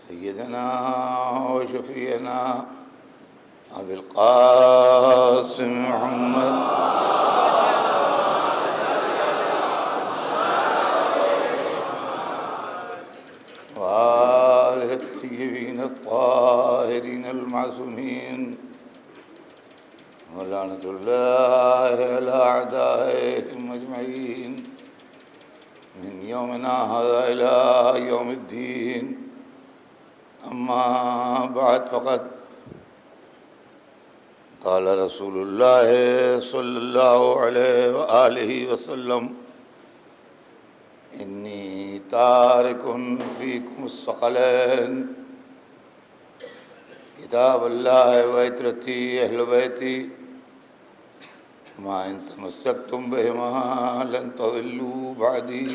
سيدنا وشفيعنا أبي القاسم محمد وآله الطيبين الطاهرين المعصومين ولعنة الله على أعدائهم أجمعين من يومنا هذا إلى يوم الدين. أما بعد فقد قال رسول الله صلى الله عليه وآله وسلم إني تارك فيكم الثقلين كتاب الله وعترتي أهل بيتي ما إن تمسكتم بهما لن تضلوا بعدي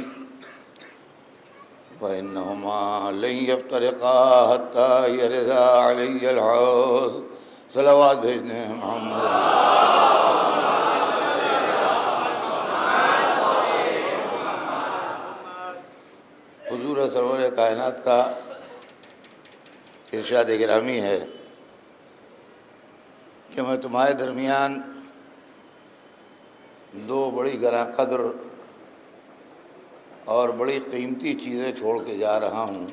وإنهما لن يفترقا حتى يردا علي الحوض. صلوات بھیجنے ہیں محمد. حضور سرور کائنات کا ارشاد گرامی ہے کہ میں تمہارے درمیان دو بڑی گراں قدر اور بڑی قیمتی چیزیں چھوڑ کے جا رہا ہوں،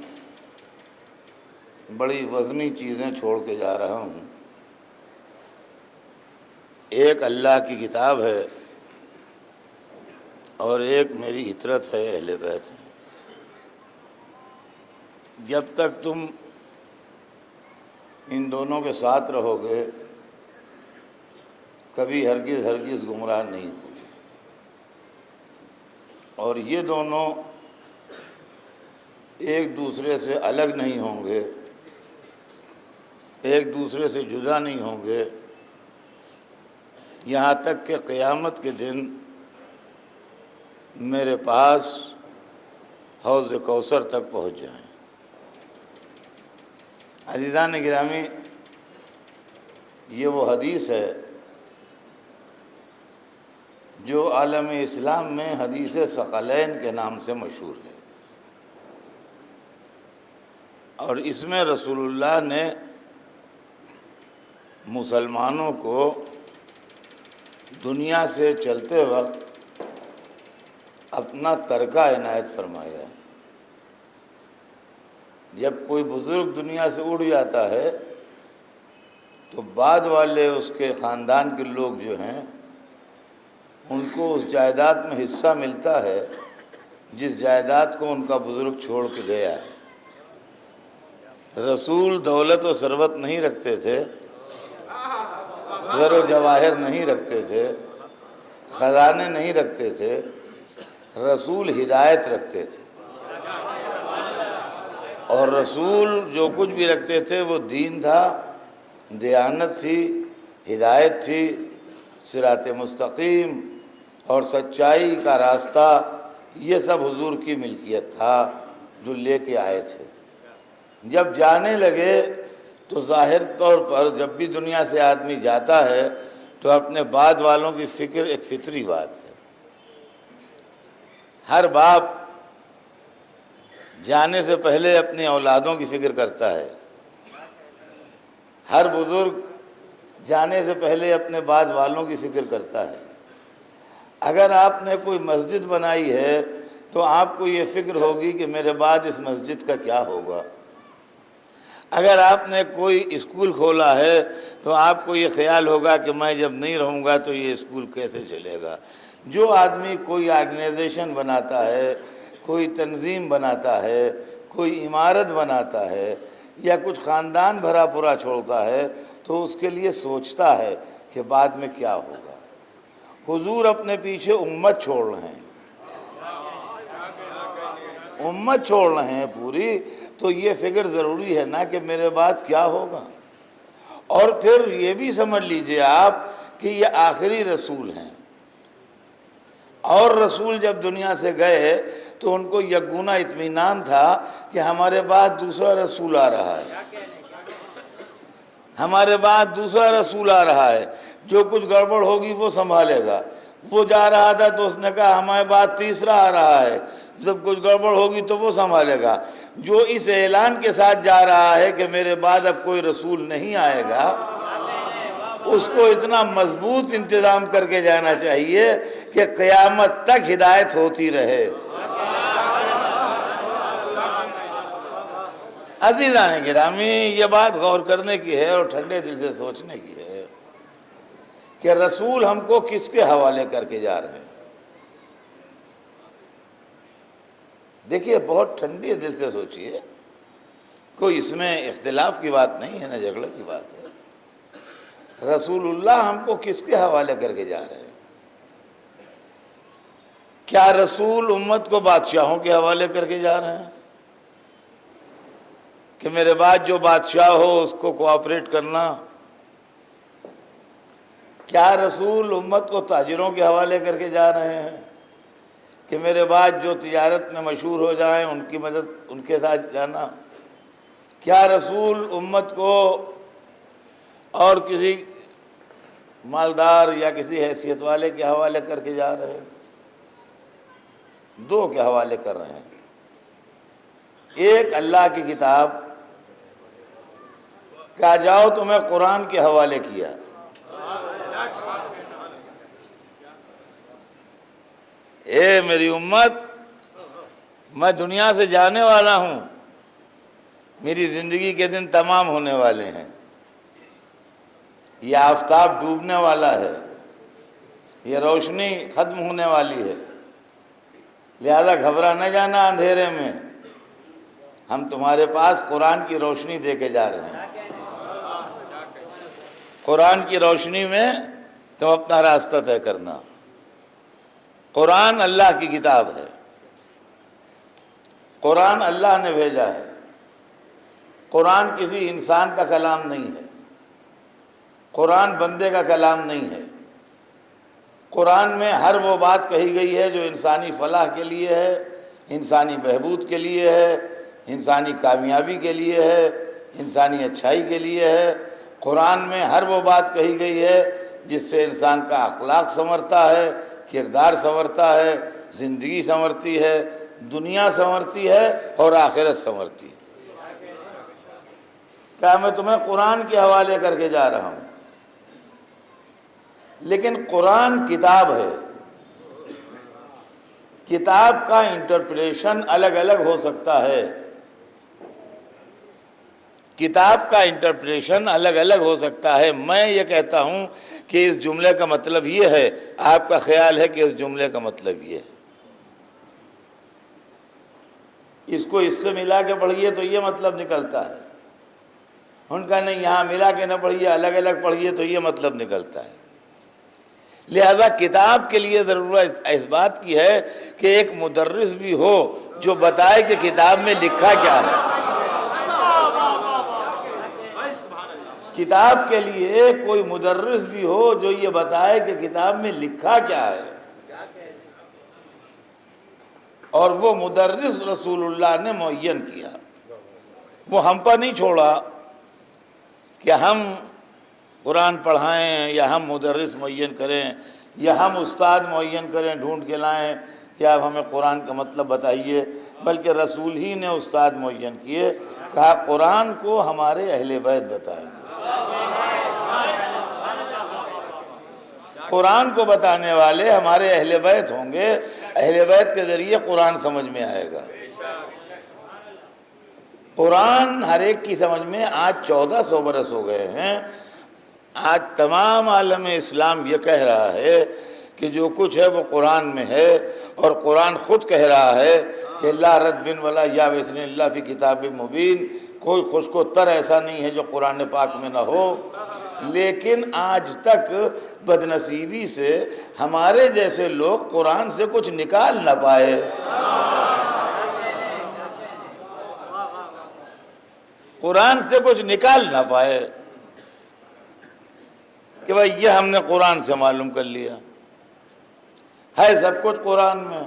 بڑی وزنی چیزیں چھوڑ کے جا رہا ہوں. ایک اللہ کی کتاب ہے اور ایک میری عطرت ہے، اہل بیت ہے. جب تک تم ان دونوں کے ساتھ رہو گے کبھی ہرگز گمراہ نہیں ہوگے. اور یہ دونوں ایک دوسرے سے الگ نہیں ہوں گے، ایک دوسرے سے جدا نہیں ہوں گے، یہاں تک کہ قیامت کے دن میرے پاس حوض کوثر تک پہنچ جائیں. عزیزان گرامی، یہ وہ حدیث ہے جو عالم اسلام میں حدیث ثقلین کے نام سے مشہور ہے، اور اس میں رسول اللہ نے مسلمانوں کو دنیا سے چلتے وقت اپنا ترکہ عنایت فرمایا ہے. جب کوئی بزرگ دنیا سے اڑ جاتا ہے تو بعد والے اس کے خاندان کے لوگ جو ہیں ان کو اس جائیداد میں حصہ ملتا ہے جس جائیداد کو ان کا بزرگ چھوڑ کے گیا ہے. رسول دولت و ثروت نہیں رکھتے تھے، زر و جواہر نہیں رکھتے تھے، خزانے نہیں رکھتے تھے، رسول ہدایت رکھتے تھے. اور رسول جو کچھ بھی رکھتے تھے وہ دین تھا، دیانت تھی، ہدایت تھی، صراط مستقیم اور سچائی کا راستہ. یہ سب حضور کی ملکیت تھا جو لے کے آئے تھے. جب جانے لگے تو ظاہر طور پر جب بھی دنیا سے آدمی جاتا ہے تو اپنے بعد والوں کی فکر ایک فطری بات ہے. ہر باپ جانے سے پہلے اپنی اولادوں کی فکر کرتا ہے، ہر بزرگ جانے سے پہلے اپنے بعد والوں کی فکر کرتا ہے. اگر آپ نے کوئی مسجد بنائی ہے تو آپ کو یہ فکر ہوگی کہ میرے بعد اس مسجد کا کیا ہوگا. اگر آپ نے کوئی اسکول کھولا ہے تو آپ کو یہ خیال ہوگا کہ میں جب نہیں رہوں گا تو یہ اسکول کیسے چلے گا. جو آدمی کوئی آرگنائزیشن بناتا ہے، کوئی تنظیم بناتا ہے، کوئی عمارت بناتا ہے یا کچھ خاندان بھرا پورا چھوڑتا ہے تو اس کے لیے سوچتا ہے کہ بعد میں کیا ہوگا. حضور اپنے پیچھے امت چھوڑ رہے ہیں، امت چھوڑ رہے ہیں پوری. تو یہ فکر ضروری ہے نا کہ میرے بعد کیا ہوگا. اور پھر یہ بھی سمجھ لیجئے آپ کہ یہ آخری رسول ہیں، اور رسول جب دنیا سے گئے تو ان کو یکگونا اطمینان تھا کہ ہمارے بعد دوسرا رسول آ رہا ہے، ہمارے بعد دوسرا رسول آ رہا ہے، جو کچھ گڑبڑ ہوگی وہ سنبھالے گا. وہ جا رہا تھا تو اس نے کہا ہمارے بعد تیسرا آ رہا ہے، جب کچھ گڑبڑ ہوگی تو وہ سنبھالے گا۔ جو اس اعلان کے ساتھ جا رہا ہے کہ میرے بعد اب کوئی رسول نہیں آئے گا، اس کو اتنا مضبوط انتظام کر کے جانا چاہیے کہ قیامت تک ہدایت ہوتی رہے۔ عزیزان گرامی، یہ بات غور کرنے کی ہے اور ٹھنڈے دل سے سوچنے کی ہے کہ رسول ہم کو کس کے حوالے کر کے جا رہے ہیں۔ دیکھیے، بہت ٹھنڈے دل سے سوچئے، کوئی اس میں اختلاف کی بات نہیں ہے، نہ جھگڑے کی بات ہے۔ رسول اللہ ہم کو کس کے حوالے کر کے جا رہے ہیں؟ کیا رسول امت کو بادشاہوں کے حوالے کر کے جا رہے ہیں کہ میرے بعد جو بادشاہ ہو اس کو کوآپریٹ کرنا؟ کیا رسول امت کو تاجروں کے حوالے کر کے جا رہے ہیں کہ میرے بعد جو تجارت میں مشہور ہو جائیں ان کی مدد، ان کے ساتھ جانا؟ کیا رسول امت کو اور کسی مالدار یا کسی حیثیت والے کے حوالے کر کے جا رہے ہیں؟ دو کے حوالے کر رہے ہیں۔ ایک اللہ کی کتاب، کہا جاؤ تمہیں قرآن کے حوالے کیا، اے میری امت، میں دنیا سے جانے والا ہوں، میری زندگی کے دن تمام ہونے والے ہیں، یہ آفتاب ڈوبنے والا ہے، یہ روشنی ختم ہونے والی ہے، لہذا گھبرا نہ جانا اندھیرے میں، ہم تمہارے پاس قرآن کی روشنی دے کے جا رہے ہیں۔ قرآن کی روشنی میں تم اپنا راستہ طے کرنا۔ قرآن اللہ کی کتاب ہے، قرآن اللہ نے بھیجا ہے، قرآن کسی انسان کا کلام نہیں ہے، قرآن بندے کا کلام نہیں ہے۔ قرآن میں ہر وہ بات کہی گئی ہے جو انسانی فلاح کے لیے ہے، انسانی بہبود کے لیے ہے، انسانی کامیابی کے لیے ہے، انسانی اچھائی کے لیے ہے۔ قرآن میں ہر وہ بات کہی گئی ہے جس سے انسان کا اخلاق سنورتا ہے، کردار سنورتا ہے، زندگی سنورتی ہے، دنیا سنورتی ہے اور آخرت سنورتی ہے۔ کیا میں تمہیں قرآن کے حوالے کر کے جا رہا ہوں؟ لیکن قرآن کتاب ہے، کتاب کا انٹرپریشن الگ الگ ہو سکتا ہے، کتاب کا انٹرپریشن الگ الگ ہو سکتا ہے۔ میں یہ کہتا ہوں کہ اس جملے کا مطلب یہ ہے، آپ کا خیال ہے کہ اس جملے کا مطلب یہ ہے، اس کو اس سے ملا کے پڑھیے تو یہ مطلب نکلتا ہے، ان کا نہیں، یہاں ملا کے نہ پڑھیے، الگ الگ پڑھیے تو یہ مطلب نکلتا ہے۔ لہذا کتاب کے لیے ضرورت اس بات کی ہے کہ ایک مدرس بھی ہو جو بتائے کہ کتاب میں لکھا کیا ہے۔ کتاب کے لیے کوئی مدرس بھی ہو جو یہ بتائے کہ کتاب میں لکھا کیا ہے، اور وہ مدرس رسول اللہ نے معین کیا، وہ ہم پر نہیں چھوڑا کہ ہم قرآن پڑھائیں یا ہم مدرس معین کریں یا ہم استاد معین کریں، ڈھونڈ کے لائیں کہ آپ ہمیں قرآن کا مطلب بتائیے، بلکہ رسول ہی نے استاد معین کیے، کہا قرآن کو ہمارے اہل بیت بتائیں گے۔ قرآن کو بتانے والے ہمارے اہل بیت ہوں گے، اہل بیت کے ذریعے قرآن سمجھ میں آئے گا۔ قرآن ہر ایک کی سمجھ میں آج 1400 برس ہو گئے ہیں، آج تمام عالم اسلام یہ کہہ رہا ہے کہ جو کچھ ہے وہ قرآن میں ہے، اور قرآن خود کہہ رہا ہے کہ لا رد ولا یابس الا فی کتاب مبین، کوئی خشک و تر ایسا نہیں ہے جو قرآن پاک میں نہ ہو۔ لیکن آج تک بدنصیبی سے ہمارے جیسے لوگ قرآن سے کچھ نکال نہ پائے۔ قرآن سے کچھ نکال نہ پائے کہ بھائی یہ ہم نے قرآن سے معلوم کر لیا، ہے سب کچھ قرآن میں،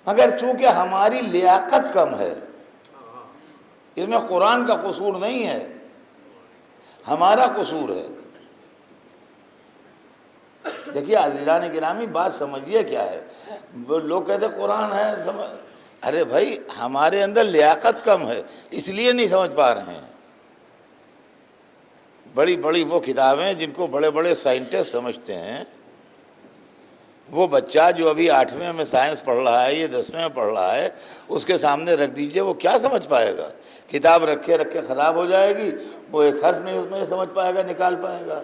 مگر چونکہ ہماری لیاقت کم ہے، اس میں قرآن کا قصور نہیں ہے، ہمارا قصور ہے۔ دیکھیے عزیزان گرامی، بات سمجھیے کیا ہے. وہ لوگ کہتے قرآن ہے سمجھ، ارے بھائی ہمارے اندر لیاقت کم ہے اس لیے نہیں سمجھ پا رہے ہیں. بڑی بڑی وہ کتابیں جن کو بڑے بڑے سائنٹسٹ سمجھتے ہیں، وہ بچہ جو ابھی 8ویں میں سائنس پڑھ رہا ہے، یہ 10ویں میں پڑھ رہا ہے، اس کے سامنے رکھ دیجئے، وہ کیا سمجھ پائے گا؟ کتاب رکھے رکھے خراب ہو جائے گی، وہ ایک حرف نہیں اس میں سمجھ پائے گا، نکال پائے گا.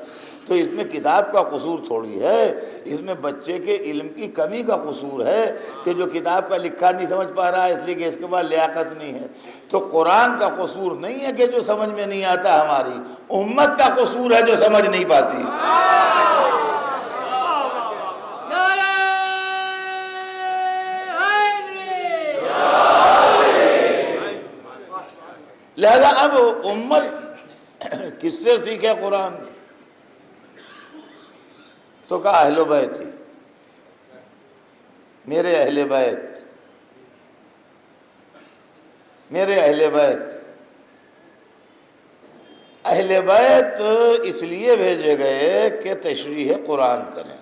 تو اس میں کتاب کا قصور تھوڑی ہے، اس میں بچے کے علم کی کمی کا قصور ہے کہ جو کتاب کا لکھا نہیں سمجھ پا رہا ہے اس لیے کہ اس کے بعد لیاقت نہیں ہے. تو قرآن کا قصور نہیں ہے کہ جو سمجھ میں نہیں آتا، ہماری امت کا قصور ہے جو سمجھ نہیں پاتی. لہذا اب امت کس سے سیکھے قرآن؟ تو کہا اہل بیت ہی، میرے اہل بیت، میرے اہل بیت. اہل بیت اس لیے بھیجے گئے کہ تشریح قرآن کریں.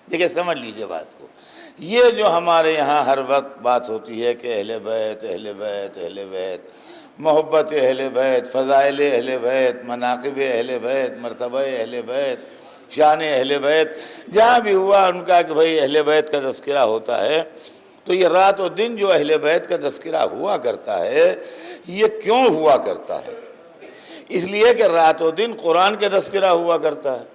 دیکھیں سمجھ لیجئے بات کو. یہ جو ہمارے یہاں ہر وقت بات ہوتی ہے کہ اہل بیت اہل بیت اہل بیت، محبت اہل بیت، فضائل اہل بیت، مناقب اہل بیت، مرتبہ اہل بیت، شان اہل بیت، جہاں بھی ہوا ان کا کہ بھئی اہل بیت کا تذکرہ ہوتا ہے، تو یہ رات و دن جو اہل بیت کا تذکرہ ہوا کرتا ہے، یہ کیوں ہوا کرتا ہے؟ اس لیے کہ رات و دن قرآن کا تذکرہ ہوا کرتا ہے.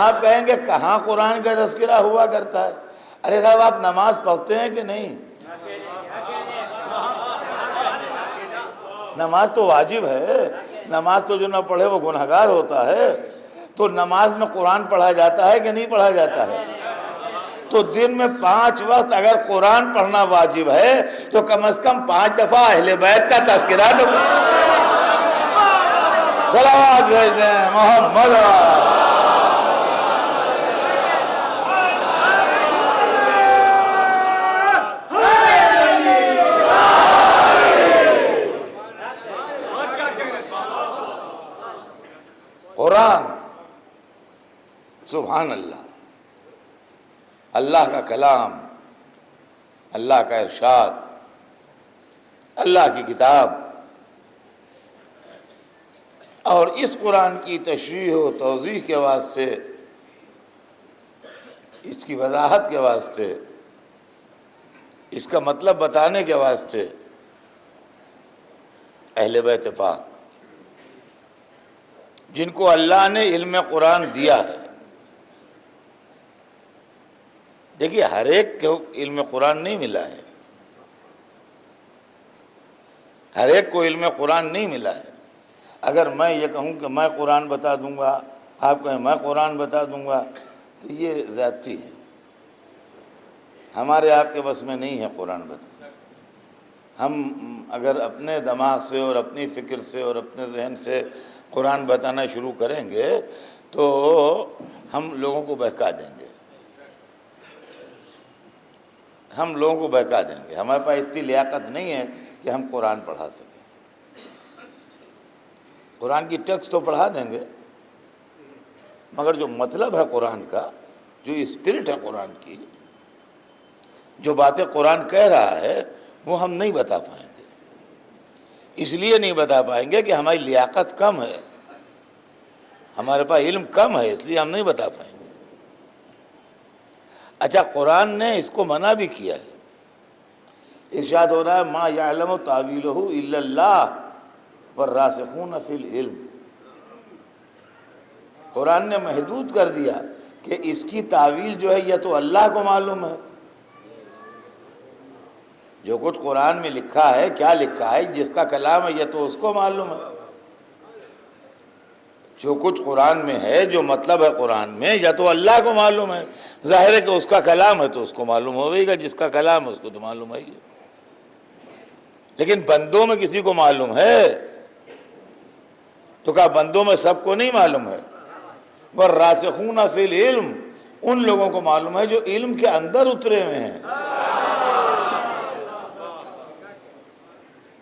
آپ کہیں گے کہاں قرآن کا تذکرہ ہوا کرتا ہے؟ ارے صاحب آپ نماز پڑھتے ہیں کہ نہیں؟ نماز تو واجب ہے، نماز تو جو نہ پڑھے وہ گنہگار ہوتا ہے. تو نماز میں قرآن پڑھا جاتا ہے کہ نہیں پڑھا جاتا ہے؟ تو دن میں 5 وقت اگر قرآن پڑھنا واجب ہے تو کم از کم 5 دفعہ اہل بیت کا تذکرہ تو صلوات بھیج دیں محمد. قرآن سبحان اللہ، اللہ کا کلام، اللہ کا ارشاد، اللہ کی کتاب. اور اس قرآن کی تشریح و توضیح کے واسطے، اس کی وضاحت کے واسطے، اس کا مطلب بتانے کے واسطے اہل بیت پاک جن کو اللہ نے علم قرآن دیا ہے. دیکھیے ہر ایک کو علم قرآن نہیں ملا ہے، ہر ایک کو علم قرآن نہیں ملا ہے. اگر میں یہ کہوں کہ میں قرآن بتا دوں گا، آپ کہیں میں قرآن بتا دوں گا، تو یہ زیادتی ہے. ہمارے آپ کے بس میں نہیں ہے قرآن بتانا. ہم اگر اپنے دماغ سے اور اپنی فکر سے اور اپنے ذہن سے قرآن بتانا شروع کریں گے تو ہم لوگوں کو بہکا دیں گے، ہم لوگوں کو بہکا دیں گے. ہمارے پاس اتنی لیاقت نہیں ہے کہ ہم قرآن پڑھا سکیں. قرآن کی ٹیکسٹ تو پڑھا دیں گے، مگر جو مطلب ہے قرآن کا، جو اسپرٹ ہے قرآن کی، جو باتیں قرآن کہہ رہا ہے، وہ ہم نہیں بتا پائیں گے. اس لیے نہیں بتا پائیں گے کہ ہماری لیاقت کم ہے، ہمارے پاس علم کم ہے، اس لیے ہم نہیں بتا پائیں گے. اچھا قرآن نے اس کو منع بھی کیا ہے. ارشاد ہو رہا ہے ما یعلم تاویلہ الا اللہ والراسخون فی العلم. قرآن نے محدود کر دیا کہ اس کی تعویل جو ہے یہ تو اللہ کو معلوم ہے. جو کچھ قرآن میں لکھا ہے، کیا لکھا ہے، جس کا کلام ہے یہ تو اس کو معلوم ہے. جو کچھ قرآن میں ہے، جو مطلب ہے قرآن میں، یا تو اللہ کو معلوم ہے. ظاہر ہے کہ اس کا کلام ہے تو اس کو معلوم ہوگا، جس کا کلام ہے اس کو تو معلوم ہے. لیکن بندوں میں کسی کو معلوم ہے؟ تو کہا بندوں میں سب کو نہیں معلوم ہے. والراسخون فی العلم، ان لوگوں کو معلوم ہے جو علم کے اندر اترے ہوئے ہیں.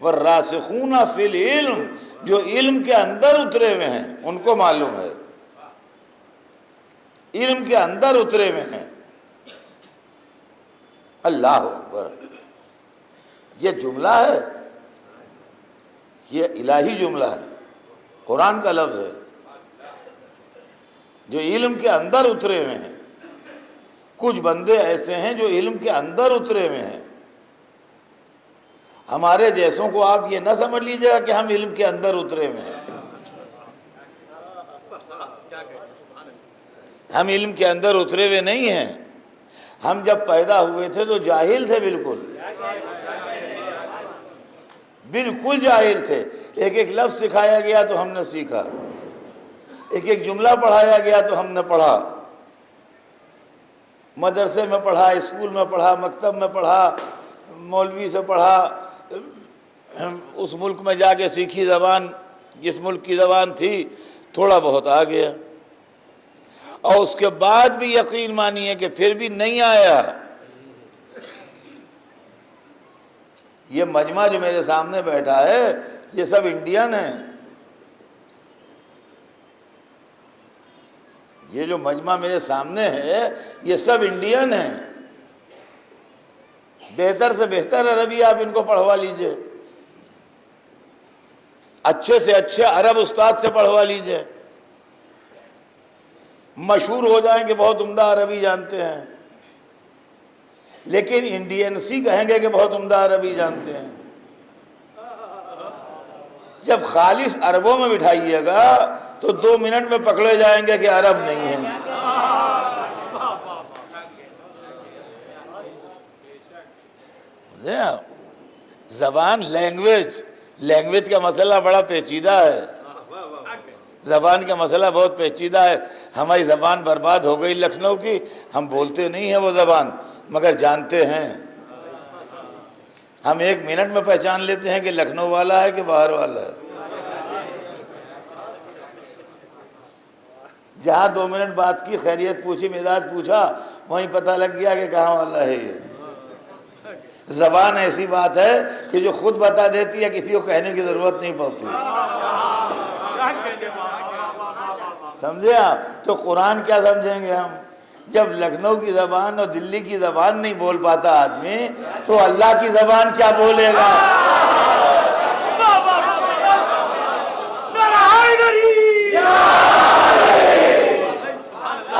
والراسخون فی العلم، جو علم کے اندر اترے ہوئے ہیں ان کو معلوم ہے، علم کے اندر اترے ہوئے ہیں۔ اللہ اکبر، یہ جملہ ہے، یہ الہی جملہ ہے، قرآن کا لفظ ہے، جو علم کے اندر اترے ہوئے ہیں۔ کچھ بندے ایسے ہیں جو علم کے اندر اترے ہوئے ہیں۔ ہمارے جیسوں کو آپ یہ نہ سمجھ لیجیے گا کہ ہم علم کے اندر اترے ہوئے ہیں، ہم علم کے اندر اترے ہوئے نہیں ہیں۔ ہم جب پیدا ہوئے تھے تو جاہل تھے، بالکل جاہل تھے۔ ایک ایک لفظ سکھایا گیا تو ہم نے سیکھا، ایک ایک جملہ پڑھایا گیا تو ہم نے پڑھا، مدرسے میں پڑھا، اسکول میں پڑھا، مکتب میں پڑھا، مولوی سے پڑھا، اس ملک میں جا کے سیکھی زبان، جس ملک کی زبان تھی، تھوڑا بہت آ گیا، اور اس کے بعد بھی یقین مانیے کہ پھر بھی نہیں آیا۔ یہ مجمع جو میرے سامنے بیٹھا ہے یہ سب انڈین ہیں، یہ جو مجمع میرے سامنے ہے یہ سب انڈین ہیں۔ بہتر سے بہتر عربی آپ ان کو پڑھوا لیجئے، اچھے سے اچھے عرب استاد سے پڑھوا لیجئے، مشہور ہو جائیں کہ بہت عمدہ عربی جانتے ہیں، لیکن انڈینسی کہیں گے کہ بہت عمدہ عربی جانتے ہیں۔ جب خالص عربوں میں بٹھائیے گا تو 2 منٹ میں پکڑے جائیں گے کہ عرب نہیں ہیں۔ زبان، لینگویج کا مسئلہ بڑا پیچیدہ ہے، زبان کا مسئلہ بہت پیچیدہ ہے۔ ہماری زبان برباد ہو گئی لکھنؤ کی، ہم بولتے نہیں ہیں وہ زبان مگر جانتے ہیں۔ ہم 1 منٹ میں پہچان لیتے ہیں کہ لکھنؤ والا ہے کہ باہر والا ہے۔ جہاں 2 منٹ بات کی، خیریت پوچھی، مزاج پوچھا، وہیں پتہ لگ گیا کہ کہاں والا ہے یہ۔ زبان ایسی بات ہے کہ جو خود بتا دیتی ہے، کسی کو کہنے کی ضرورت نہیں پڑتی۔ سمجھے آپ؟ تو قرآن کیا سمجھیں گے ہم؟ جب لکھنؤ کی زبان اور دلی کی زبان نہیں بول پاتا آدمی تو اللہ کی زبان کیا بولے گا؟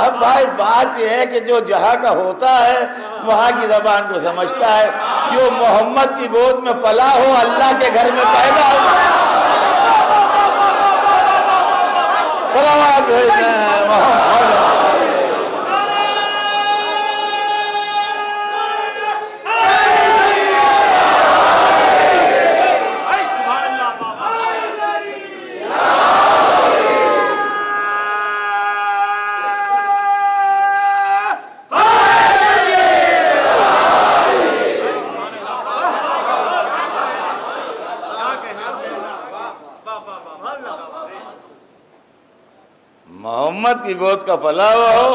اب بھائی بات یہ ہے کہ جو جہاں کا ہوتا ہے وہاں کی زبان کو سمجھتا ہے۔ جو محمد کی گود میں پلا ہو، اللہ کے گھر میں پیدا ہو، صلوات بھیجتے ہیں محمد۔ محمد کی گود کا پلا ہوا ہو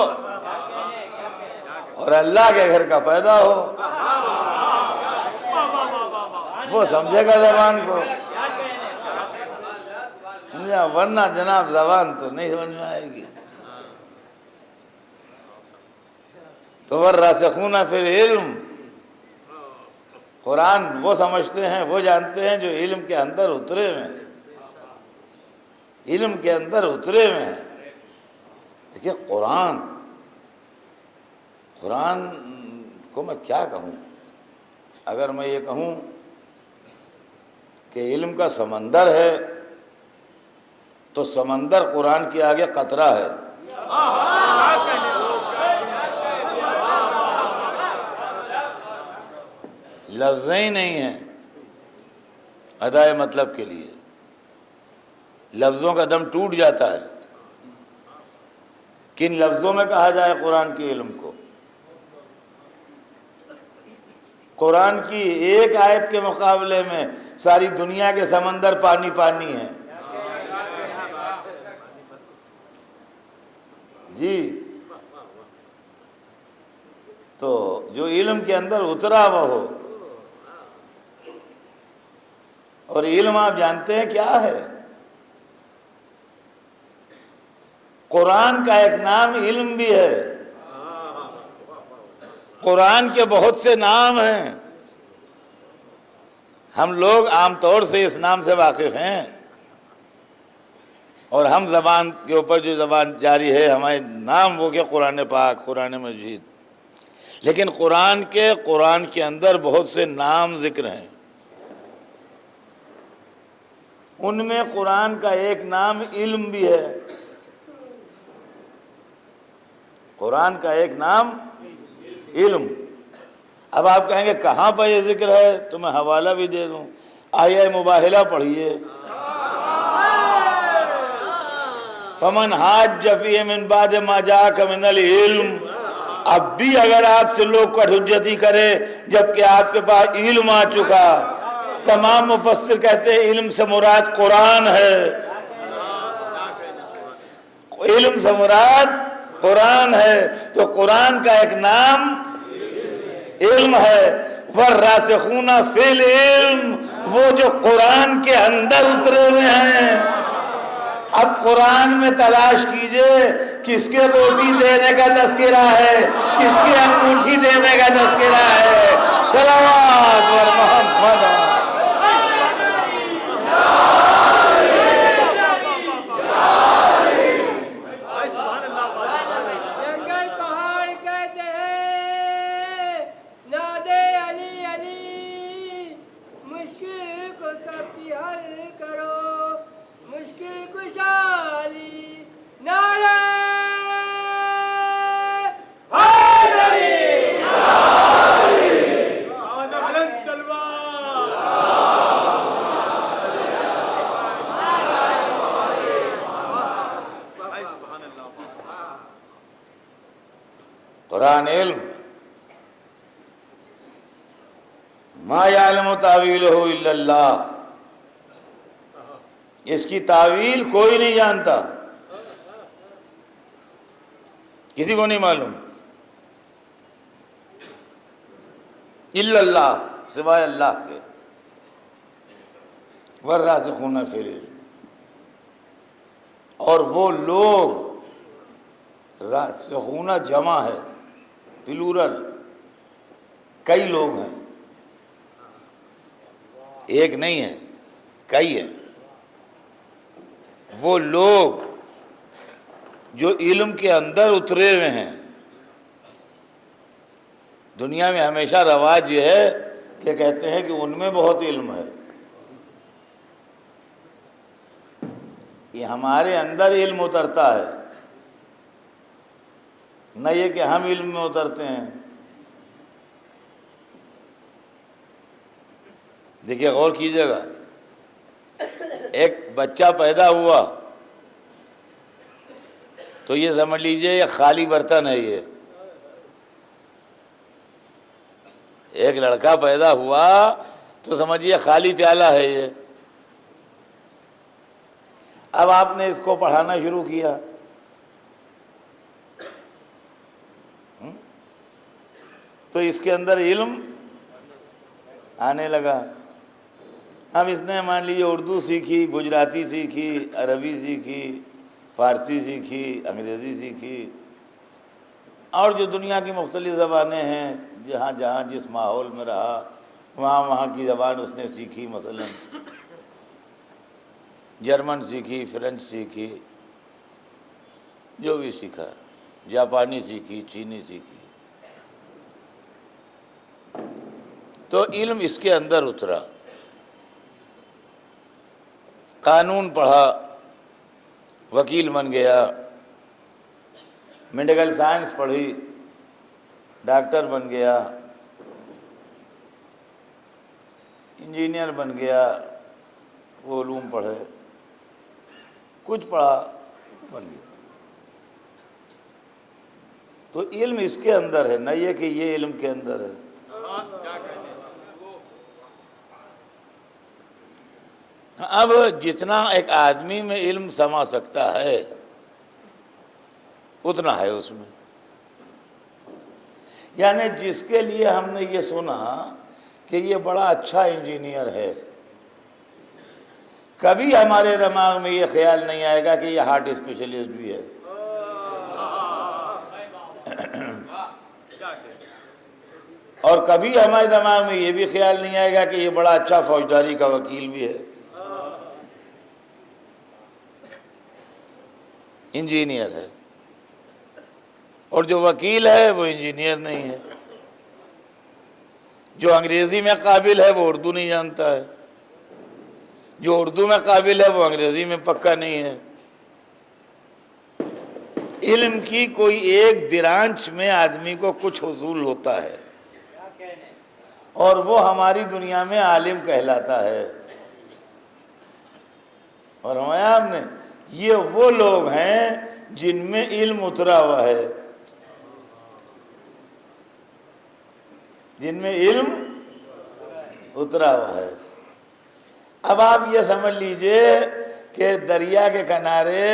اور اللہ کے گھر کا پیدا ہو، وہ سمجھے گا زبان کو، ورنہ جناب زبان تو نہیں سمجھ میں آئے گی۔ تو والراسخون فی العلم، قرآن وہ سمجھتے ہیں، وہ جانتے ہیں جو علم کے اندر اترے ہوئے ہیں، علم کے اندر اترے ہوئے ہیں۔ دیکھیے قرآن کو میں کیا کہوں؟ اگر میں یہ کہوں کہ علم کا سمندر ہے تو سمندر قرآن کے آگے قطرہ ہے۔ لفظ ہی نہیں ہیں ادائے مطلب کے لیے، لفظوں کا دم ٹوٹ جاتا ہے۔ کن لفظوں میں کہا جائے قرآن کے علم کو؟ قرآن کی ایک آیت کے مقابلے میں ساری دنیا کے سمندر پانی پانی ہیں جی۔ تو جو علم کے اندر اترا وہ ہو، اور علم آپ جانتے ہیں کیا ہے؟ قرآن کا ایک نام علم بھی ہے۔ قرآن کے بہت سے نام ہیں، ہم لوگ عام طور سے اس نام سے واقف ہیں، اور ہم زبان کے اوپر جو زبان جاری ہے ہمارے نام وہ کہ قرآن پاک، قرآن مجید، لیکن قرآن کے اندر بہت سے نام ذکر ہیں۔ ان میں قرآن کا ایک نام علم بھی ہے۔ قرآن کا ایک نام علم۔ اب آپ کہیں گے کہاں پر یہ ذکر ہے، تو میں حوالہ بھی دے دوں، آیہ مباہلہ پڑھیے۔ فَمَنْ حَاجَّ فِيهِ مِنْ بَعْدِ مَا جَاءَكَ مِنَ الْعِلْمِ، اب بھی اگر آپ سے لوگ کٹ حجتی کرے جبکہ آپ کے پاس علم آ چکا، تمام مفسر کہتے ہیں علم سے مراد قرآن ہے، علم سے مراد قرآن ہے، تو قرآن کا ایک نام علم ہے۔ وَالرَّاسِخُونَ فِي الْعِلْمِ، وہ جو قرآن کے اندر اترے ہوئے ہیں۔ اب قرآن میں تلاش کیجئے کس کے روٹی دینے کا تذکرہ ہے، کس کے انگوٹھی دینے کا تذکرہ ہے۔ صلوات بر محمد۔ قرآن علم، ما یعلم تاویلہ الا اللہ، اس کی تعویل کوئی نہیں جانتا، کسی کو نہیں معلوم، الا اللہ، سوائے اللہ کے۔ والراسخون فی العلم، اور وہ لوگ، راسخون جمع ہے، پلورل، کئی لوگ ہیں، ایک نہیں ہے، کئی ہیں، وہ لوگ جو علم کے اندر اترے ہوئے ہیں۔ دنیا میں ہمیشہ رواج یہ ہے کہ کہتے ہیں کہ ان میں بہت علم ہے، یہ ہمارے اندر علم اترتا ہے، نہ یہ کہ ہم علم میں اترتے ہیں۔ دیکھیے غور کیجئے گا، ایک بچہ پیدا ہوا تو یہ سمجھ لیجئے یہ خالی برتن ہے، یہ ایک لڑکا پیدا ہوا تو سمجھیے خالی پیالہ ہے یہ۔ اب آپ نے اس کو پڑھانا شروع کیا، تو اس کے اندر علم آنے لگا۔ اب اس نے مان لیجیے اردو سیکھی، گجراتی سیکھی، عربی سیکھی، فارسی سیکھی، انگریزی سیکھی، اور جو دنیا کی مختلف زبانیں ہیں، جہاں جہاں جس ماحول میں رہا وہاں وہاں کی زبان اس نے سیکھی، مثلا جرمن سیکھی، فرینچ سیکھی، جو بھی سیکھا، جاپانی سیکھی، چینی سیکھی، تو علم اس کے اندر اترا۔ قانون پڑھا، وکیل بن گیا، میڈیکل سائنس پڑھی، ڈاکٹر بن گیا، انجینئر بن گیا، وہ علوم پڑھے، کچھ پڑھا، بن گیا۔ تو علم اس کے اندر ہے، نہ یہ کہ یہ علم کے اندر ہے۔ اب جتنا ایک آدمی میں علم سما سکتا ہے اتنا ہے اس میں، یعنی جس کے لیے ہم نے یہ سنا کہ یہ بڑا اچھا انجینئر ہے، کبھی ہمارے دماغ میں یہ خیال نہیں آئے گا کہ یہ ہارٹ اسپیشلسٹ بھی ہے، اور کبھی ہمارے دماغ میں یہ بھی خیال نہیں آئے گا کہ یہ بڑا اچھا فوجداری کا وکیل بھی ہے، انجینئر ہے، اور جو وکیل ہے وہ انجینئر نہیں ہے، جو انگریزی میں قابل ہے وہ اردو نہیں جانتا ہے، جو اردو میں قابل ہے وہ انگریزی میں پکا نہیں ہے۔ علم کی کوئی ایک برانچ میں آدمی کو کچھ حصول ہوتا ہے اور وہ ہماری دنیا میں عالم کہلاتا ہے، اور ہم نے یہ وہ لوگ ہیں جن میں علم اترا ہوا ہے، جن میں علم اترا ہوا ہے۔ اب آپ یہ سمجھ لیجئے کہ دریا کے کنارے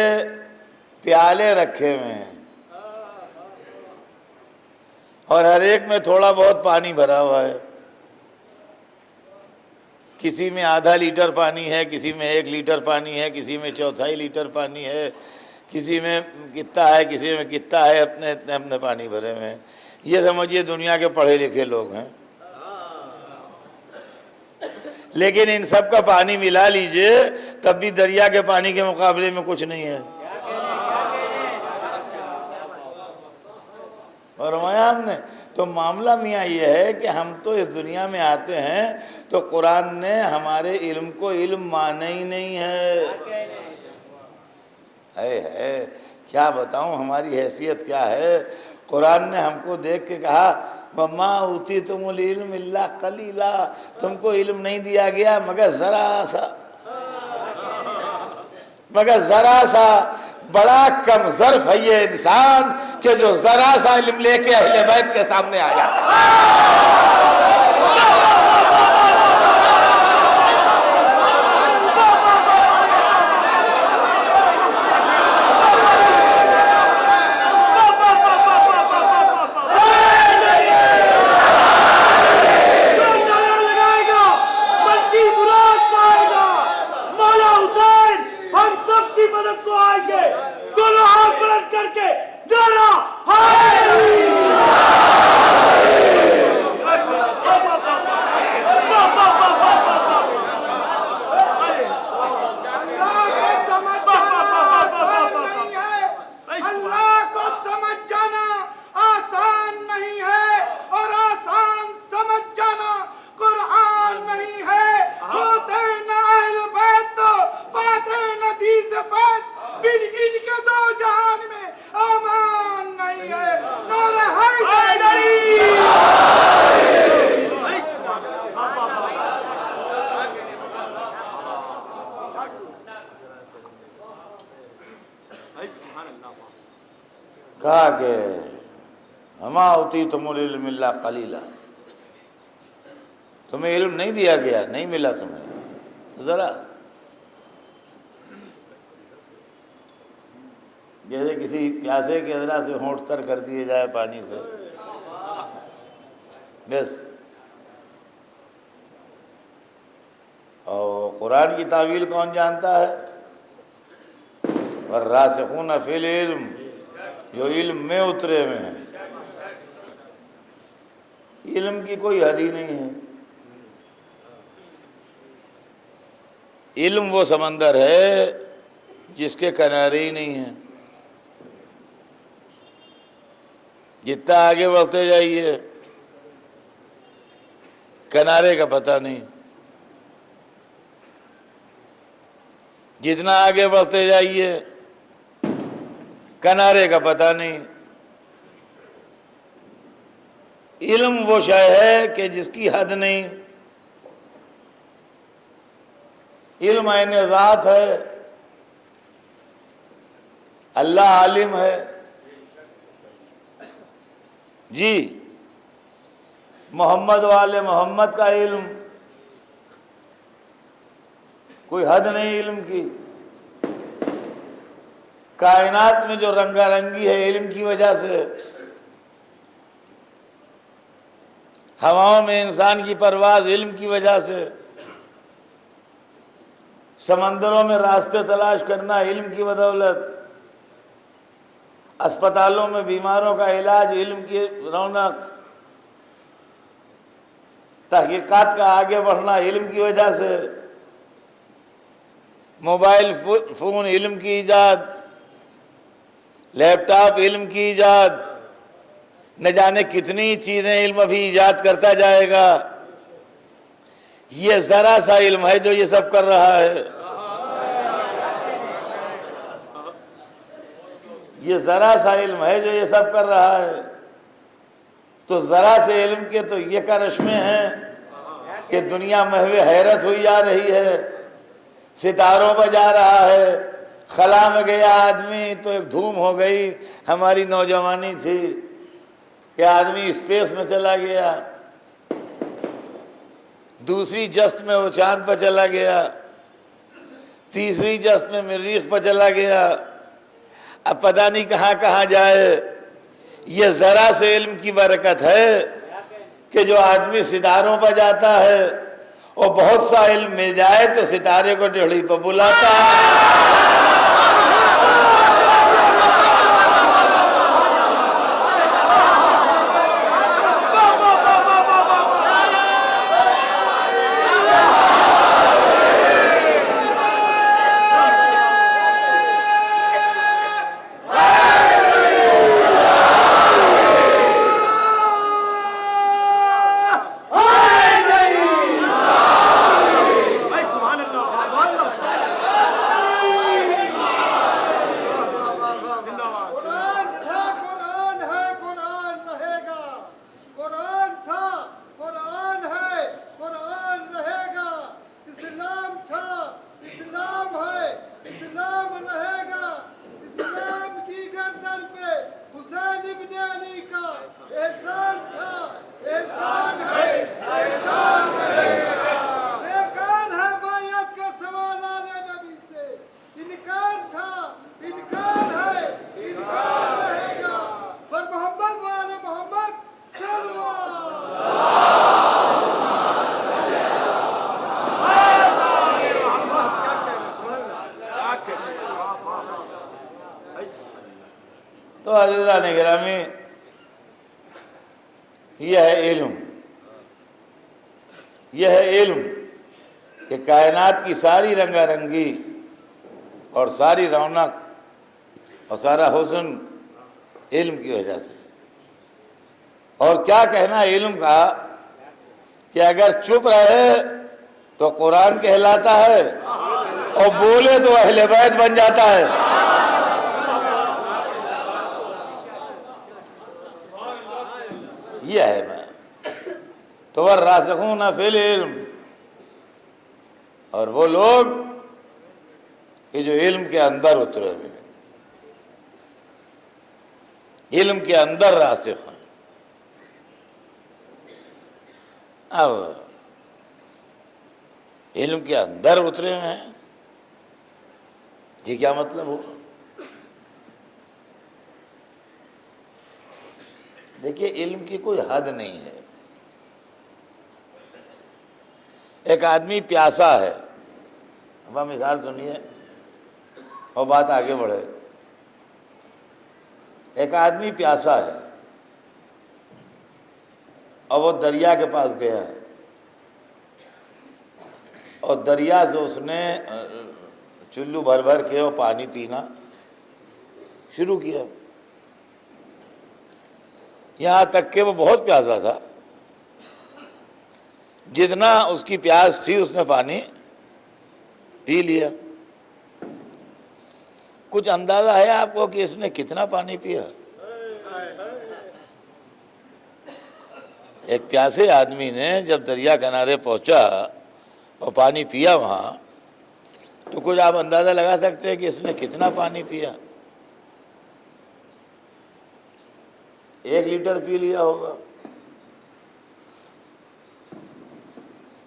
پیالے رکھے ہوئے ہیں اور ہر ایک میں تھوڑا بہت پانی بھرا ہوا ہے، کسی میں آدھا لیٹر پانی ہے، کسی میں 1 لیٹر پانی ہے، کسی میں 1/4 لیٹر پانی ہے، کسی میں کتنا ہے، کسی میں کتنا ہے، اپنے پانی بھرے ہوئے ہیں۔ یہ سمجھیے دنیا کے پڑھے لکھے لوگ ہیں، لیکن ان سب کا پانی ملا لیجئے تب بھی دریا کے پانی کے مقابلے میں کچھ نہیں ہے۔ اور ہم نے تو معاملہ میاں یہ ہے کہ ہم تو اس دنیا میں آتے ہیں تو قرآن نے ہمارے علم کو علم مانا ہی نہیں ہے۔ کیا بتاؤں ہماری حیثیت کیا ہے۔ قرآن نے ہم کو دیکھ کے کہا وَمَا أُوتِيتُمُ الْعِلْمَ إِلَّا قَلِيلًا، تم کو علم نہیں دیا گیا مگر ذرا سا۔ بڑا کم ظرف ہے یہ انسان کہ جو ذرا سا علم لے کے اہل بیت کے سامنے آ جاتا ہے۔ کہا کہ وَمَا أُوتِيتُمُ الْعِلْمَ إِلَّا قَلِيلًا، تمہیں علم نہیں دیا گیا، نہیں ملا تمہیں ذرا۔ جیسے کسی پیاسے کے ذرا سے ہونٹ تر کر دیے جائے پانی سے، بس۔ اور قرآن کی تعویل کون جانتا ہے؟ وَالرَّاسِخُونَ فِي الْعِلْمِ، جو علم میں اترے ہوئے ہیں۔ علم کی کوئی حد ہی نہیں ہے۔ علم وہ سمندر ہے جس کے کنارے ہی نہیں ہیں، جتنا آگے بڑھتے جائیے کنارے کا پتہ نہیں، جتنا آگے بڑھتے جائیے کنارے کا پتہ نہیں۔ علم وہ شے ہے کہ جس کی حد نہیں، علم عین ذات ہے، اللہ عالم ہے جی، محمد والے محمد کا علم، کوئی حد نہیں علم کی۔ کائنات میں جو رنگا رنگی ہے علم کی وجہ سے، ہواؤں میں انسان کی پرواز علم کی وجہ سے، سمندروں میں راستے تلاش کرنا علم کی بدولت، اسپتالوں میں بیماروں کا علاج علم کی رونق، تحقیقات کا آگے بڑھنا علم کی وجہ سے، موبائل فون علم کی ایجاد، لیپ ٹاپ علم کی ایجاد، نہ جانے کتنی چیزیں علم ابھی ایجاد کرتا جائے گا۔ یہ ذرا سا علم ہے جو یہ سب کر رہا ہے، یہ ذرا سا علم ہے جو یہ سب کر رہا ہے۔ تو ذرا سے علم کے تو یہ کرشمے ہیں کہ دنیا محو حیرت ہوئی جا رہی ہے، ستاروں پہ جا رہا ہے، خلا میں گیا آدمی تو ایک دھوم ہو گئی۔ ہماری نوجوانی تھی کہ آدمی اسپیس میں چلا گیا، دوسری جست میں وہ چاند پہ چلا گیا، تیسری جست میں مریخ پہ چلا گیا، اب پتہ نہیں کہاں کہاں جائے۔ یہ ذرا سے علم کی برکت ہے کہ جو آدمی ستاروں پہ جاتا ہے، اور بہت سا علم مل جائے تو ستارے کو ڈیڑھی پہ بلاتا ہے۔ تو عزیزان گرامی، یہ ہے علم، یہ ہے علم کہ کائنات کی ساری رنگا رنگی اور ساری رونق اور سارا حسن علم کی وجہ سے۔ اور کیا کہنا علم کا کہ اگر چپ رہے تو قرآن کہلاتا ہے، اور بولے تو اہل بیت بن جاتا ہے۔ یہ ہے میں تو والراسخون فی العلم، اور وہ لوگ کہ جو علم کے اندر اترے ہوئے ہیں، علم کے اندر راسخ ہیں۔ اب علم کے اندر اترے ہوئے ہیں، یہ کیا مطلب ہو؟ دیکھیے علم کی کوئی حد نہیں ہے۔ ایک آدمی پیاسا ہے، اب ہم مثال سنیے اور بات آگے بڑھے۔ ایک آدمی پیاسا ہے اور وہ دریا کے پاس گیا ہے، اور دریا سے اس نے چلو بھر بھر کے وہ پانی پینا شروع کیا، یہاں تک کہ وہ بہت پیاسا تھا۔ جتنا اس کی پیاس تھی اس نے پانی پی لیا۔ کچھ اندازہ ہے آپ کو کہ اس نے کتنا پانی پیا؟ ایک پیاسے آدمی نے جب دریا کنارے پہنچا اور پانی پیا وہاں، تو کچھ آپ اندازہ لگا سکتے ہیں کہ اس نے کتنا پانی پیا؟ 1 لیٹر پی لیا ہوگا،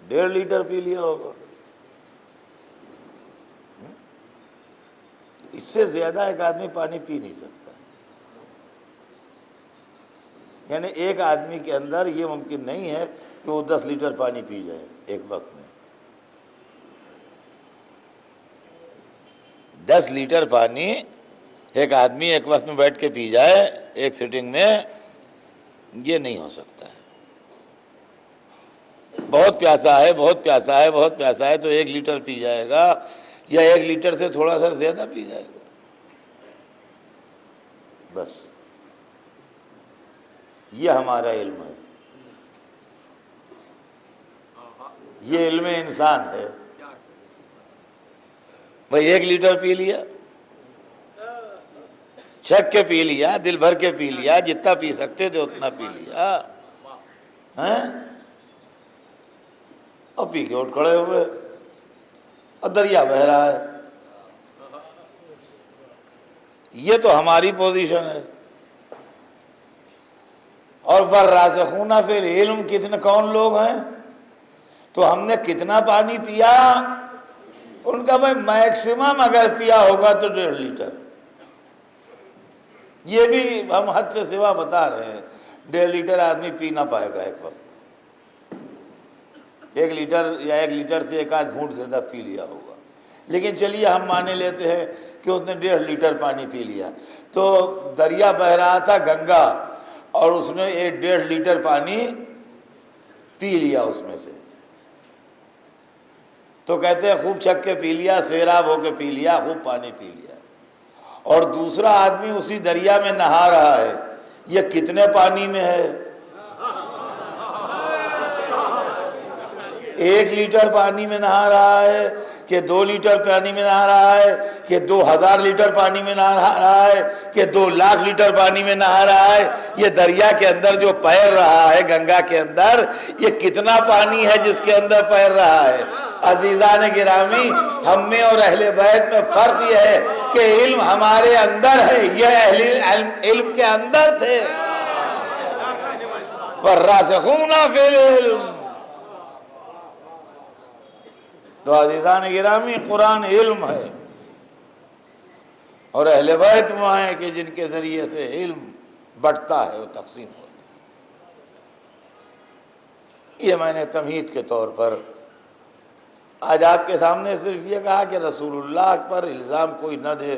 1.5 لیٹر پی لیا ہوگا، اس سے زیادہ ایک آدمی پانی پی نہیں سکتا۔ یعنی ایک آدمی کے اندر یہ ممکن نہیں ہے کہ وہ 10 لیٹر پانی پی جائے ایک وقت میں۔ 10 لیٹر پانی ایک آدمی ایک وقت میں بیٹھ کے پی جائے ایک سٹنگ میں، یہ نہیں ہو سکتا ہے۔ بہت پیاسا ہے، بہت پیاسا ہے، بہت پیاسا ہے تو 1 لیٹر پی جائے گا، یا 1 لیٹر سے تھوڑا سا زیادہ پی جائے گا، بس یہ ہمارا علم ہے، یہ علم انسان ہے۔ بھئی 1 لیٹر پی لیا، چھک کے پی لیا، دل بھر کے پی لیا، جتنا پی سکتے تھے اتنا پی لیا، اور پی کے اٹھ کھڑے ہوئے اور دریا بہہ رہا ہے۔ یہ تو ہماری پوزیشن ہے۔ اور والراسخون فی العلم کتنے کون لوگ ہیں؟ تو ہم نے کتنا پانی پیا؟ ان کا بھائی میکسیمم اگر پیا ہوگا تو 1.5 لیٹر، یہ بھی ہم حد سے سوا بتا رہے ہیں، 1.5 لیٹر آدمی پی نہ پائے گا ایک وقت، 1 لیٹر یا 1 لیٹر سے 1 گھونٹ زیادہ پی لیا ہوگا، لیکن چلیے ہم مانے لیتے ہیں کہ اس نے 1.5 لیٹر پانی پی لیا۔ تو دریا بہہ رہا تھا گنگا، اور اس نے 1.5 لیٹر پانی پی لیا اس میں سے، تو کہتے ہیں خوب چھک کے پی لیا، سیراب ہو کے پی لیا، خوب پانی پی لیا۔ اور دوسرا آدمی اسی دریا میں نہا رہا ہے، یہ کتنے پانی میں ہے؟ 1 لیٹر پانی میں نہا رہا ہے کہ 2 لیٹر پانی میں نہا رہا ہے کہ 2000 لیٹر پانی میں نہا رہا ہے کہ 2 لاکھ لیٹر پانی میں نہا رہا ہے؟ یہ دریا کے اندر جو پیر رہا ہے گنگا کے اندر، یہ کتنا پانی ہے جس کے اندر پیر رہا ہے؟ عزیزان گرامی، ہم میں اور اہل بیت میں فرق یہ ہے کہ علم ہمارے اندر ہے، یہ اہل علم کے اندر تھے۔ والراسخون فی العلم، تو عزیزان گرامی قرآن علم ہے، اور اہل بیت وہ ہیں کہ جن کے ذریعے سے علم بڑھتا ہے اور تقسیم ہوتا ہے۔ یہ میں نے تمہید کے طور پر آج آپ کے سامنے صرف یہ کہا کہ رسول اللہ پر الزام کوئی نہ دے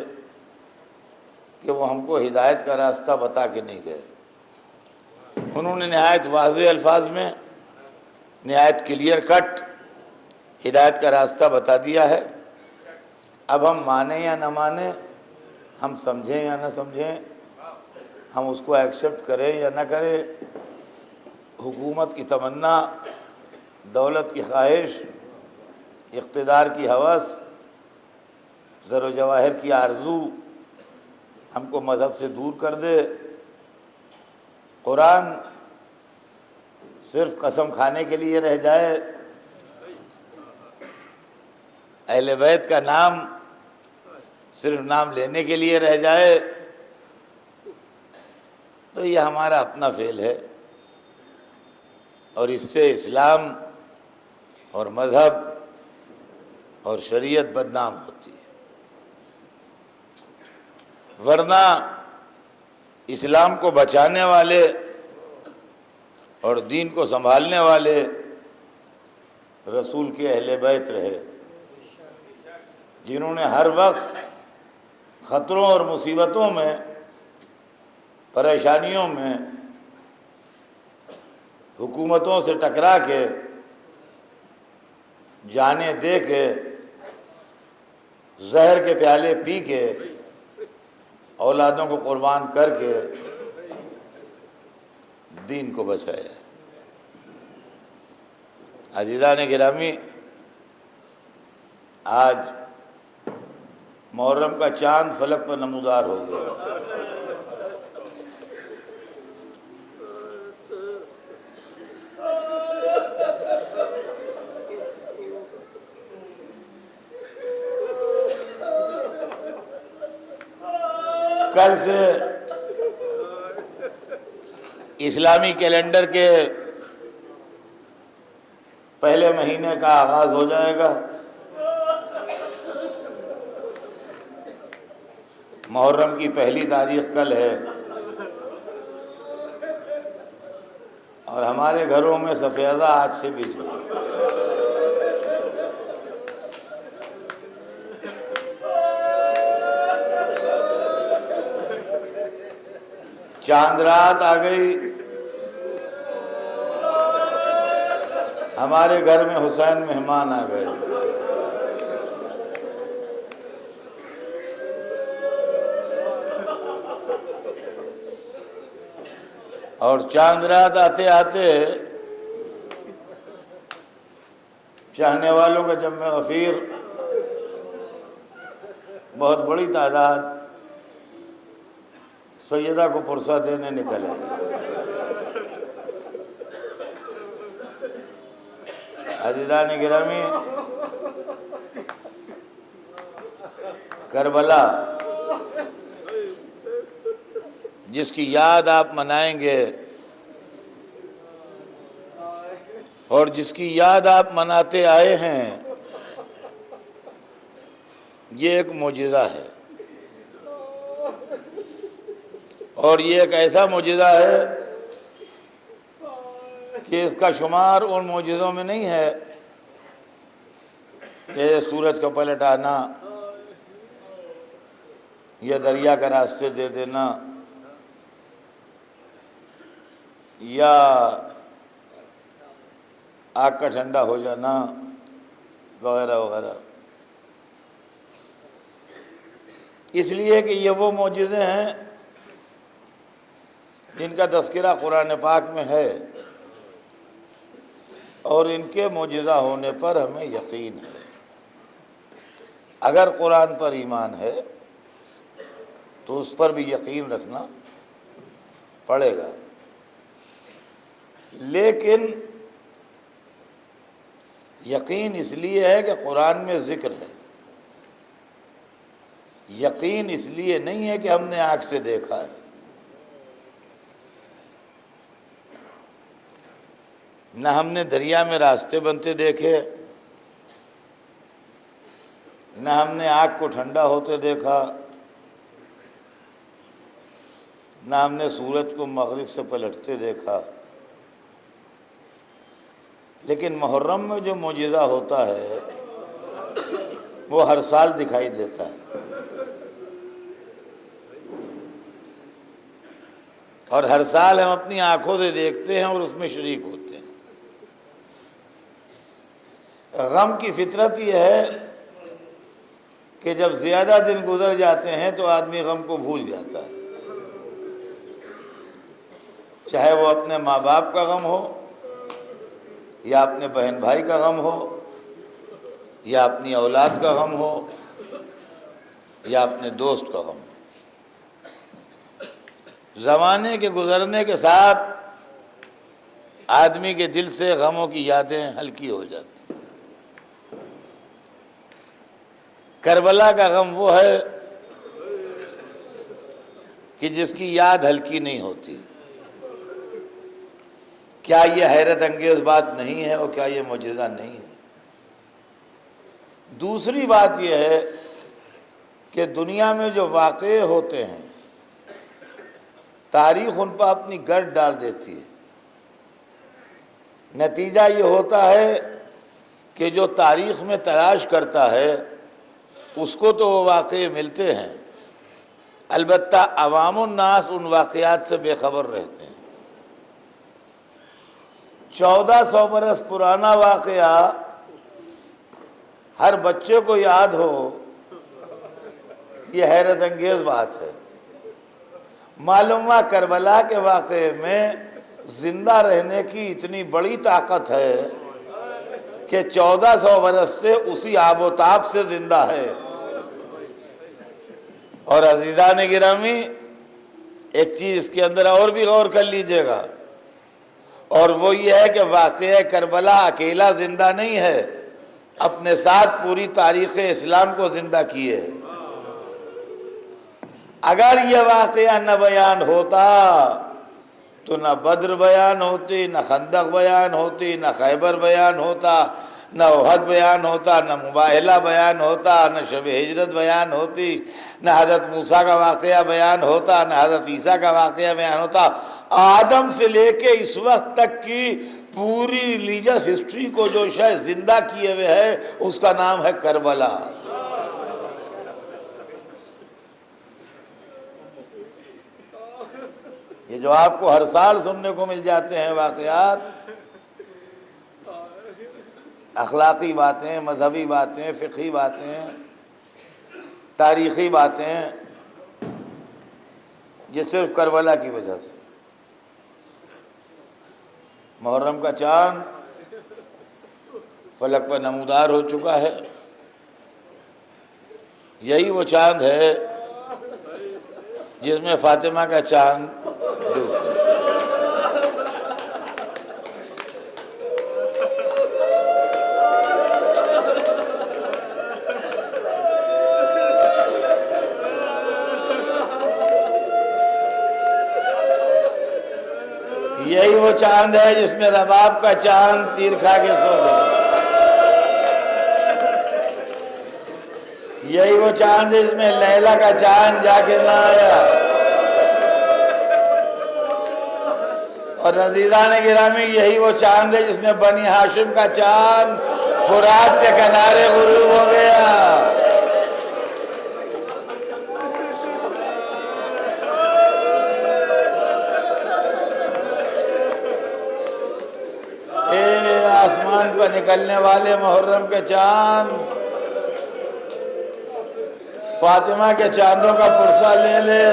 کہ وہ ہم کو ہدایت کا راستہ بتا کے نہیں گئے۔ انہوں نے نہایت واضح الفاظ میں، نہایت کلیئر کٹ ہدایت کا راستہ بتا دیا ہے۔ اب ہم مانیں یا نہ مانیں، ہم سمجھیں یا نہ سمجھیں، ہم اس کو ایکسیپٹ کریں یا نہ کریں، حکومت کی تمنا، دولت کی خواہش، اقتدار کی ہوس، زر و جواہر کی آرزو ہم کو مذہب سے دور کر دے۔ قرآن صرف قسم کھانے کے لیے رہ جائے، اہل بیت کا نام صرف نام لینے کے لیے رہ جائے، تو یہ ہمارا اپنا فعل ہے، اور اس سے اسلام اور مذہب اور شریعت بدنام ہوتی ہے۔ ورنہ اسلام کو بچانے والے اور دین کو سنبھالنے والے رسول کے اہل بیت رہے، جنہوں نے ہر وقت خطروں اور مصیبتوں میں، پریشانیوں میں، حکومتوں سے ٹکرا کے، جانیں دے کے، زہر کے پیالے پی کے، اولادوں کو قربان کر کے دین کو بچایا۔ عزیزان گرامی، آج محرم کا چاند فلک پر نمودار ہو گیا۔ کل سے اسلامی کیلنڈر کے پہلے مہینے کا آغاز ہو جائے گا۔ محرم کی پہلی تاریخ کل ہے، اور ہمارے گھروں میں سفیدہ آج سے بچ گئی۔ چاند رات آ گئی، ہمارے گھر میں حسین مہمان آ گئے۔ اور چاند رات آتے آتے چاہنے والوں کا جمع غفیر، بہت بڑی تعداد سیدہ کو پرسہ دینے نکلے۔ عزیزان گرامی، کربلا جس کی یاد آپ منائیں گے اور جس کی یاد آپ مناتے آئے ہیں، یہ ایک معجزہ ہے، اور یہ ایک ایسا معجزہ ہے کہ اس کا شمار ان معجزوں میں نہیں ہے کہ سورج کا پلٹ آنا یا دریا کا راستے دے دینا یا آگ کا ٹھنڈا ہو جانا وغیرہ وغیرہ۔ اس لیے کہ یہ وہ معجزے ہیں جن کا تذکرہ قرآن پاک میں ہے، اور ان کے معجزہ ہونے پر ہمیں یقین ہے۔ اگر قرآن پر ایمان ہے تو اس پر بھی یقین رکھنا پڑے گا، لیکن یقین اس لیے ہے کہ قرآن میں ذکر ہے، یقین اس لیے نہیں ہے کہ ہم نے آنکھ سے دیکھا ہے۔ نہ ہم نے دریا میں راستے بنتے دیکھے، نہ ہم نے آگ کو ٹھنڈا ہوتے دیکھا، نہ ہم نے سورج کو مغرب سے پلٹتے دیکھا، لیکن محرم میں جو معجزہ ہوتا ہے وہ ہر سال دکھائی دیتا ہے، اور ہر سال ہم اپنی آنکھوں سے دیکھتے ہیں اور اس میں شریک ہوتے ہیں۔ غم کی فطرت یہ ہے کہ جب زیادہ دن گزر جاتے ہیں تو آدمی غم کو بھول جاتا ہے، چاہے وہ اپنے ماں باپ کا غم ہو یا اپنے بہن بھائی کا غم ہو یا اپنی اولاد کا غم ہو یا اپنے دوست کا غم ہو۔ زمانے کے گزرنے کے ساتھ آدمی کے دل سے غموں کی یادیں ہلکی ہو جاتی۔ کربلا کا غم وہ ہے کہ جس کی یاد ہلکی نہیں ہوتی۔ کیا یہ حیرت انگیز بات نہیں ہے اور کیا یہ معجزہ نہیں ہے؟ دوسری بات یہ ہے کہ دنیا میں جو واقعے ہوتے ہیں تاریخ ان پر اپنی گرد ڈال دیتی ہے۔ نتیجہ یہ ہوتا ہے کہ جو تاریخ میں تلاش کرتا ہے اس کو تو وہ واقعے ملتے ہیں، البتہ عوام الناس ان واقعات سے بے خبر رہتے ہیں۔ 1400 برس پرانا واقعہ ہر بچے کو یاد ہو، یہ حیرت انگیز بات ہے۔ معلوم ہوا کربلا کے واقعے میں زندہ رہنے کی اتنی بڑی طاقت ہے کہ 1400 برس سے اسی آب و تاب سے زندہ ہے۔ اور عزیزان گرامی، ایک چیز اس کے اندر اور بھی غور کر لیجئے گا، اور وہ یہ ہے کہ واقعہ کربلا اکیلا زندہ نہیں ہے، اپنے ساتھ پوری تاریخ اسلام کو زندہ کیے۔ اگر یہ واقعہ نہ بیان ہوتا تو نہ بدر بیان ہوتی، نہ خندق بیان ہوتی، نہ خیبر بیان ہوتا، نہ احد بیان ہوتا، نہ مباہلہ بیان ہوتا، نہ شب ہجرت بیان ہوتی، نہ حضرت موسیٰ کا واقعہ بیان ہوتا، نہ حضرت عیسیٰ کا واقعہ بیان ہوتا۔ آدم سے لے کے اس وقت تک کی پوری ریلیجس ہسٹری کو جو شاید زندہ کیے ہوئے ہے اس کا نام ہے کربلا۔ جو آپ کو ہر سال سننے کو مل جاتے ہیں واقعات، اخلاقی باتیں، مذہبی باتیں، فقہی باتیں، تاریخی باتیں، یہ صرف کربلا کی وجہ سے۔ محرم کا چاند فلک پر نمودار ہو چکا ہے، یہی وہ چاند ہے جس میں فاطمہ کا چاند ڈوب گیا۔ یہی وہ چاند ہے جس میں رباب کا چاند تیر کھا کے سو گیا۔ یہی وہ چاند ہے جس میں لیلا کا چاند جا کے نہ آیا۔ اور عزیزان گرامی، یہی وہ چاند ہے جس میں بنی ہاشم کا چاند فرات کے کنارے غروب ہو گیا۔ آسمان پر نکلنے والے محرم کے چاند، فاطمہ کے چاندوں کا پرسہ لے لے۔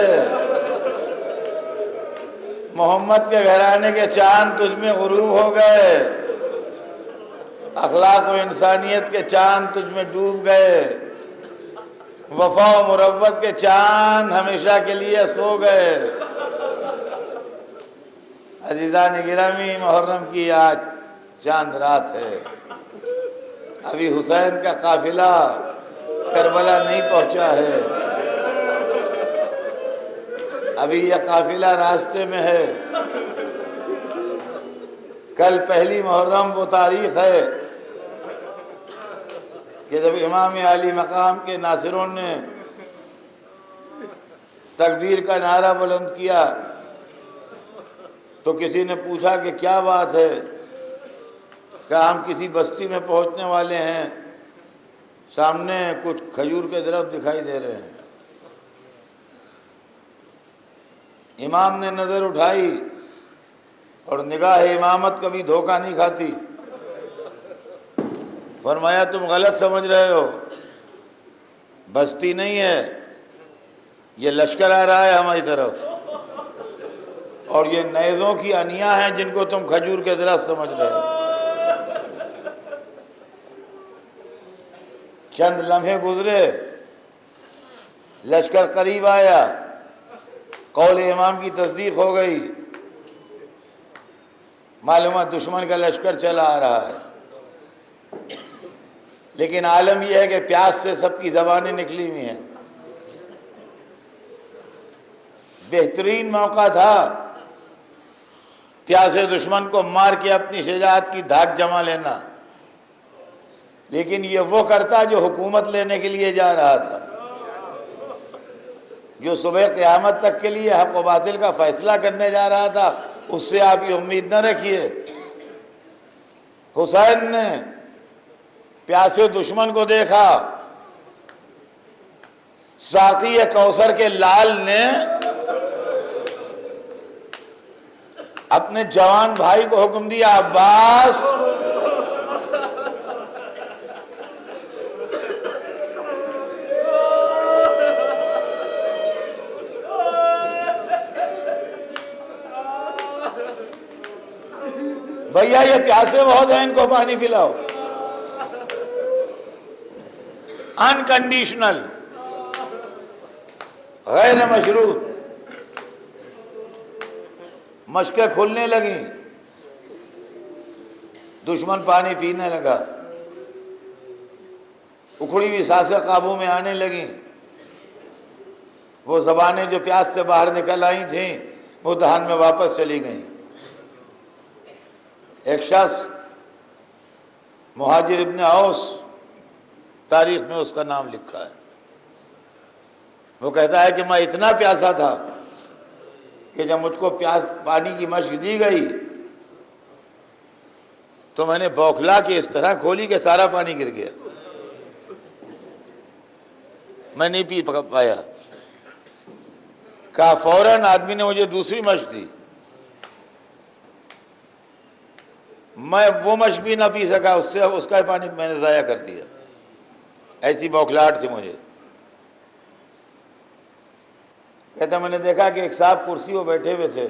محمد کے گھرانے کے چاند تجھ میں غروب ہو گئے، اخلاق و انسانیت کے چاند تجھ میں ڈوب گئے، وفا و مروت کے چاند ہمیشہ کے لیے سو گئے۔ عزیزان گرامی، محرم کی آج چاند رات ہے۔ ابھی حسین کا قافلہ کربلا نہیں پہنچا ہے، ابھی یہ قافلہ راستے میں ہے۔ کل پہلی محرم وہ تاریخ ہے کہ جب امام عالی مقام کے ناصروں نے تکبیر کا نعرہ بلند کیا تو کسی نے پوچھا کہ کیا بات ہے؟ کہ ہم کسی بستی میں پہنچنے والے ہیں، سامنے کچھ کھجور کے درخت دکھائی دے رہے ہیں۔ امام نے نظر اٹھائی اور نگاہ امامت کبھی دھوکہ نہیں کھاتی۔ فرمایا تم غلط سمجھ رہے ہو، بستی نہیں ہے، یہ لشکر آ رہا ہے ہماری طرف، اور یہ نیزوں کی انیاں ہیں جن کو تم کھجور کے درخت سمجھ رہے ہو۔ چند لمحے گزرے، لشکر قریب آیا، قول امام کی تصدیق ہو گئی، معلومات دشمن کا لشکر چلا آ رہا ہے۔ لیکن عالم یہ ہے کہ پیاس سے سب کی زبانیں نکلی ہوئی ہیں۔ بہترین موقع تھا پیاسے دشمن کو مار کے اپنی شجاعت کی دھاک جما لینا، لیکن یہ وہ کرتا جو حکومت لینے کے لیے جا رہا تھا، جو صبح قیامت تک کے لیے حق و باطل کا فیصلہ کرنے جا رہا تھا۔ اس سے آپ یہ امید نہ رکھیے۔ حسین نے پیاسے دشمن کو دیکھا، ساقی کوثر کے لال نے اپنے جوان بھائی کو حکم دیا، عباس بھیا یہ پیاسے بہت ہیں، ان کو پانی پلاؤ۔ انکنڈیشنل، غیر مشروط۔ مشکیں کھلنے لگیں، دشمن پانی پینے لگا، اکھڑی ہوئی سانسیں قابو میں آنے لگیں، وہ زبانیں جو پیاس سے باہر نکل آئی تھیں وہ دہان میں واپس چلی گئیں۔ ایک شخص مہاجر ابن اوس، تاریخ میں اس کا نام لکھا ہے، وہ کہتا ہے کہ میں اتنا پیاسا تھا کہ جب مجھ کو پانی کی مشق دی گئی تو میں نے بوکھلا کے اس طرح کھولی کہ سارا پانی گر گیا، میں نہیں پی پایا۔ کہا فوراً آدمی نے مجھے دوسری مشق دی، میں وہ مشق بھی نہ پی سکا، اس کا پانی میں نے ضائع کر دیا، ایسی بوکھلاہٹ تھی مجھے۔ کہتا میں نے دیکھا کہ ایک صاحب کرسی پہ بیٹھے ہوئے تھے،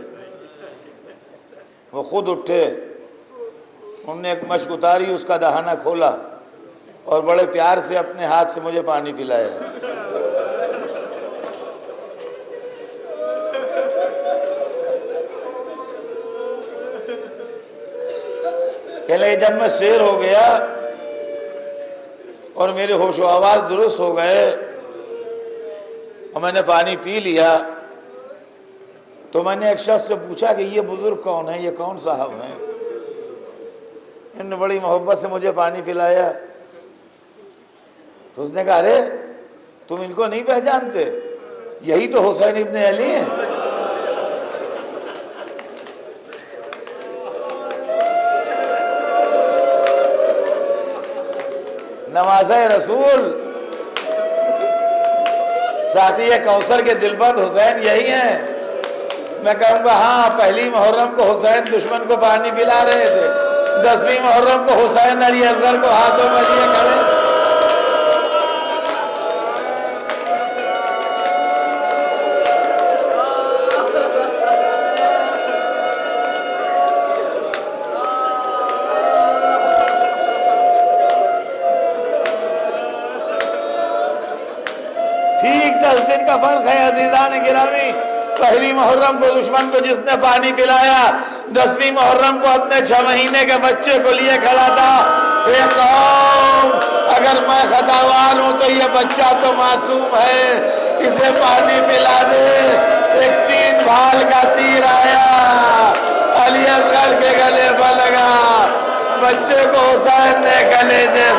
وہ خود اٹھے، انہوں نے ایک مشق اتاری، اس کا دہانہ کھولا اور بڑے پیار سے اپنے ہاتھ سے مجھے پانی پلایا۔ کہ لئے جب میں سیر ہو گیا اور میرے ہوش و آواز درست ہو گئے اور میں نے پانی پی لیا، تو میں نے ایک شخص سے پوچھا کہ یہ بزرگ کون ہے، یہ کون صاحب ہیں؟ انہوں نے بڑی محبت سے مجھے پانی پلایا۔ تو اس نے کہا ارے تم ان کو نہیں پہچانتے، یہی تو حسین ابن علی ہیں۔ نوازہ رسول، ساقی کوثر کے دلبند حسین یہی ہیں۔ میں کہوں گا ہاں، پہلی محرم کو حسین دشمن کو پانی پلا رہے تھے، 10ویں محرم کو حسین علی اصغر کو ہاتھوں میں لیے کھڑے۔ ٹھیک 10 دن کا فرق ہے عزیزان گرامی۔ پہلی محرم کو دشمن کو جس نے پانی پلایا، 10ویں محرم کو اپنے 6 مہینے کے بچے کو لیے کھڑا تھا۔ اے قوم، اگر میں خطاوار ہوں تو یہ بچہ تو معصوم ہے، اسے پانی پلا دے۔ ایک 3 بھال کا تیر آیا، علی اصغر کے گلے پر لگا، بچے کو حسین نے گلے سے